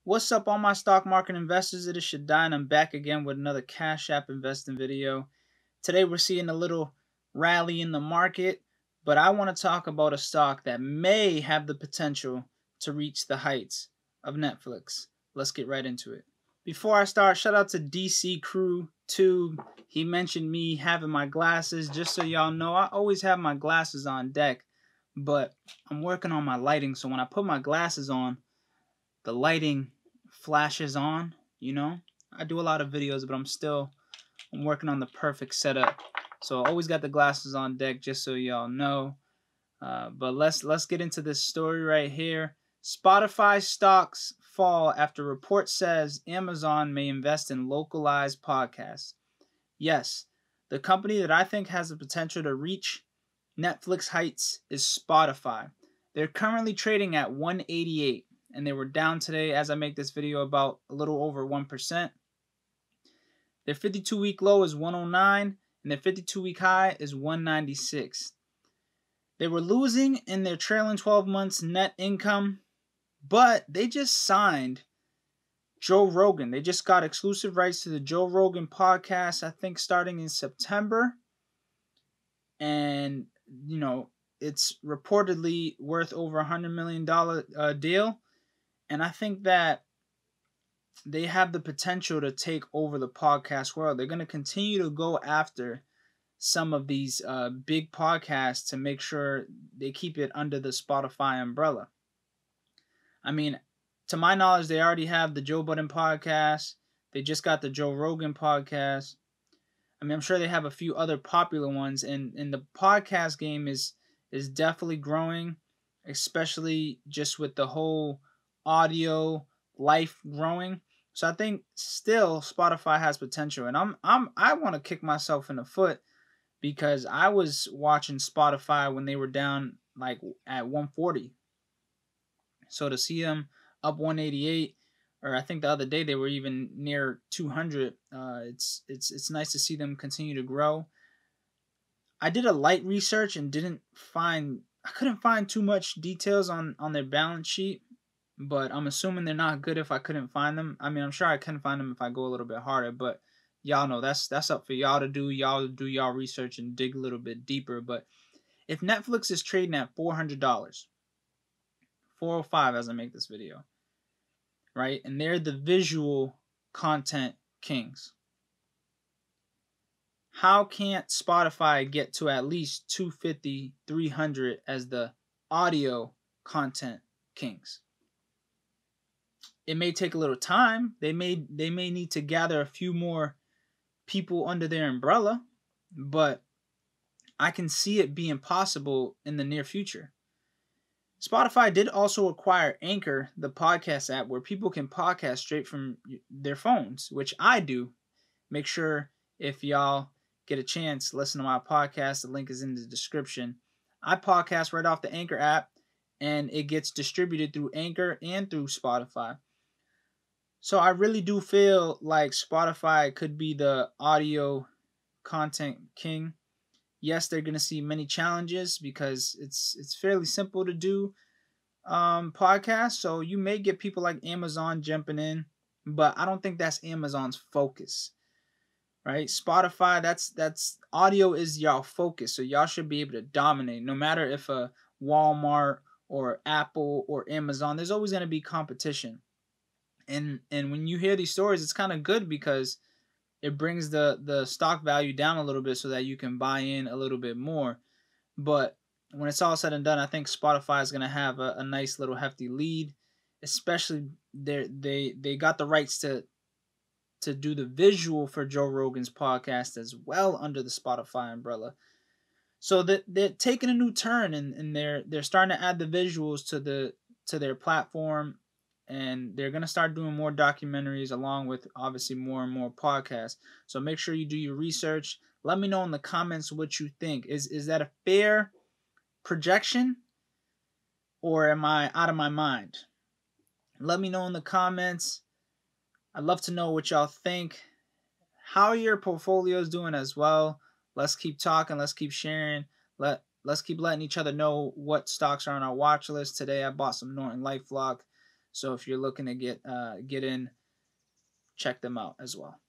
What's up, all my stock market investors? It is ShPena, and I'm back again with another Cash App investing video. Today we're seeing a little rally in the market, but I want to talk about a stock that may have the potential to reach the heights of Netflix. Let's get right into it. Before I start, shout out to DC Crew 2. He mentioned me having my glasses. Just so y'all know, I always have my glasses on deck, but I'm working on my lighting, so when I put my glasses on, the lighting flashes on, I do a lot of videos, but I'm working on the perfect setup. So I always got the glasses on deck, just so y'all know. But let's get into this story right here. Spotify stocks fall after report says Amazon may invest in localized podcasts. Yes, the company that I think has the potential to reach Netflix heights is Spotify. They're currently trading at 188. And they were down today as I make this video about a little over 1%. Their 52-week low is 109, and their 52-week high is 196. They were losing in their trailing 12 months net income, but they just signed Joe Rogan. They just got exclusive rights to the Joe Rogan podcast, I think starting in September. And, it's reportedly worth over $100 million deal. And I think that they have the potential to take over the podcast world. They're going to continue to go after some of these big podcasts to make sure they keep it under the Spotify umbrella. I mean, to my knowledge, they already have the Joe Budden podcast. They just got the Joe Rogan podcast. I mean, I'm sure they have a few other popular ones. And the podcast game is definitely growing, especially just with the whole audio life growing. So I think still Spotify has potential, and I want to kick myself in the foot because I was watching Spotify when they were down like at 140. So to see them up 188, or I think the other day they were even near 200. It's nice to see them continue to grow. I did a light research and I couldn't find too much details on their balance sheet. But I'm assuming they're not good if I couldn't find them. I mean, I'm sure I can find them if I go a little bit harder. But y'all know that's up for y'all to do. Y'all do y'all research and dig a little bit deeper. But if Netflix is trading at $400, $405 as I make this video, right? And they're the visual content kings. How can't Spotify get to at least 250, 300 as the audio content kings? It may take a little time. They may need to gather a few more people under their umbrella, but I can see it being possible in the near future. Spotify did also acquire Anchor, the podcast app where people can podcast straight from their phones, which I do. Make sure if y'all get a chance, listen to my podcast. The link is in the description. I podcast right off the Anchor app, and it gets distributed through Anchor and through Spotify. So I really do feel like Spotify could be the audio content king. Yes, they're going to see many challenges because it's fairly simple to do podcasts. So you may get people like Amazon jumping in, but I don't think that's Amazon's focus. Right? Spotify, that's audio is y'all focus. So y'all should be able to dominate no matter if a Walmart or Apple or Amazon, there's always going to be competition. And when you hear these stories, it's kind of good because it brings the stock value down a little bit so that you can buy in a little bit more. But when it's all said and done, I think Spotify is going to have a nice little hefty lead, especially they got the rights to do the visual for Joe Rogan's podcast as well under the Spotify umbrella. So they're taking a new turn and they're starting to add the visuals to their platform. And they're going to start doing more documentaries along with obviously more and more podcasts. So make sure you do your research. Let me know in the comments what you think. Is that a fair projection or am I out of my mind? Let me know in the comments. I'd love to know what y'all think. How are your portfolios doing as well? Let's keep talking. Let's keep sharing. Let's keep letting each other know what stocks are on our watch list. Today I bought some Norton LifeLock. So if you're looking to get in, check them out as well.